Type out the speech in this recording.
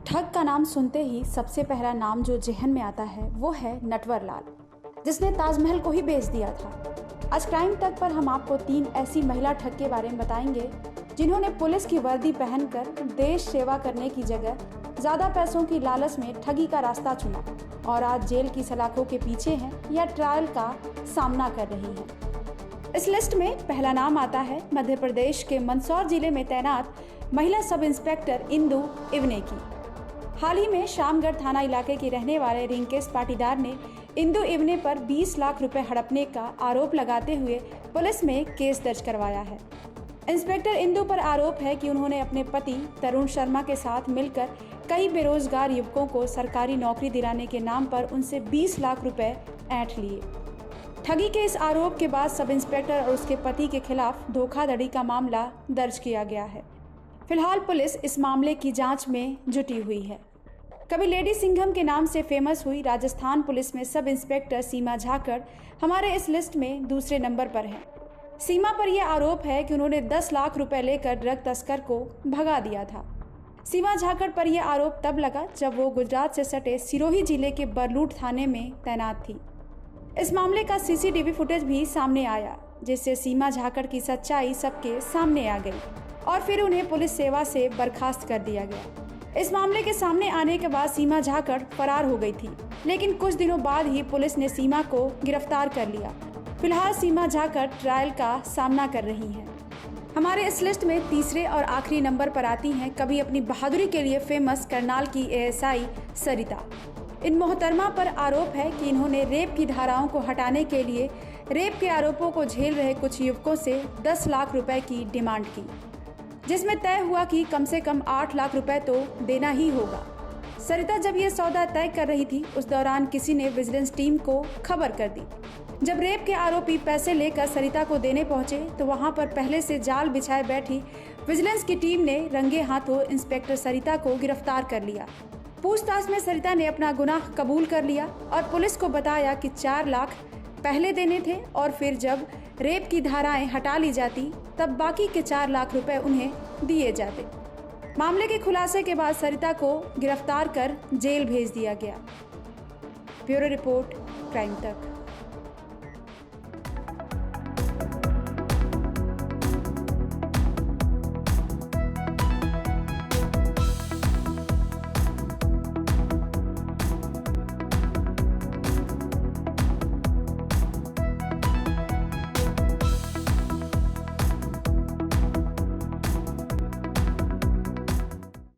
ठग का नाम सुनते ही सबसे पहला नाम जो जेहन में आता है वो है नटवर लाल, जिसने ताजमहल को ही बेच दिया था। आज क्राइम तक पर हम आपको 3 ऐसी महिला ठग के बारे में बताएंगे जिन्होंने पुलिस की वर्दी पहनकर देश सेवा करने की जगह ज़्यादा पैसों की लालच में ठगी का रास्ता चुना और आज जेल की सलाखों के पीछे हैं या ट्रायल का सामना कर रही हैं। इस लिस्ट में पहला नाम आता है मध्य प्रदेश के मंदसौर जिले में तैनात महिला सब इंस्पेक्टर इंदु इवने की। हाल ही में शामगढ़ थाना इलाके के रहने वाले रिंकेश पाटीदार ने इंदु इवने पर 20 लाख रुपए हड़पने का आरोप लगाते हुए पुलिस में केस दर्ज करवाया है। इंस्पेक्टर इंदु पर आरोप है कि उन्होंने अपने पति तरुण शर्मा के साथ मिलकर कई बेरोजगार युवकों को सरकारी नौकरी दिलाने के नाम पर उनसे 20 लाख रुपए ऐंठ लिए। ठगी के इस आरोप के बाद सब इंस्पेक्टर और उसके पति के खिलाफ धोखाधड़ी का मामला दर्ज किया गया है। फिलहाल पुलिस इस मामले की जांच में जुटी हुई है। कभी लेडी सिंघम के नाम से फेमस हुई राजस्थान पुलिस में सब इंस्पेक्टर सीमा झाकड़ हमारे इस लिस्ट में दूसरे नंबर पर है। सीमा पर यह आरोप है कि उन्होंने 10 लाख रुपए लेकर ड्रग तस्कर को भगा दिया था। सीमा झाकड़ पर यह आरोप तब लगा जब वो गुजरात से सटे सिरोही जिले के बरलूट थाने में तैनात थी। इस मामले का सीसीटीवी फुटेज भी सामने आया, जिससे सीमा झाकड़ की सच्चाई सबके सामने आ गई और फिर उन्हें पुलिस सेवा से बर्खास्त कर दिया गया। इस मामले के सामने आने के बाद सीमा झाकड़ फरार हो गई थी, लेकिन कुछ दिनों बाद ही पुलिस ने सीमा को गिरफ्तार कर लिया। फिलहाल सीमा झाकड़ ट्रायल का सामना कर रही हैं। हमारे इस लिस्ट में तीसरे और आखिरी नंबर पर आती हैं कभी अपनी बहादुरी के लिए फेमस करनाल की एएसआई सरिता। इन मोहतरमा पर आरोप है कि इन्होंने रेप की धाराओं को हटाने के लिए रेप के आरोपों को झेल रहे कुछ युवकों से 10 लाख रुपए की डिमांड की, जिसमें तय हुआ कि कम से कम 8 लाख रुपए तो देना ही होगा। सरिता जब ये सौदा तय कर रही थी उस दौरान किसी ने विजिलेंस टीम को खबर कर दी। जब रेप के आरोपी पैसे लेकर सरिता को देने पहुंचे तो वहां पर पहले से जाल बिछाए बैठी विजिलेंस की टीम ने रंगे हाथों इंस्पेक्टर सरिता को गिरफ्तार कर लिया। पूछताछ में सरिता ने अपना गुनाह कबूल कर लिया और पुलिस को बताया कि 4 लाख पहले देने थे और फिर जब रेप की धाराएं हटा ली जाती तब बाकी के 4 लाख रुपए उन्हें दिए जाते। मामले के खुलासे के बाद सरिता को गिरफ्तार कर जेल भेज दिया गया। ब्यूरो रिपोर्ट, क्राइम तक।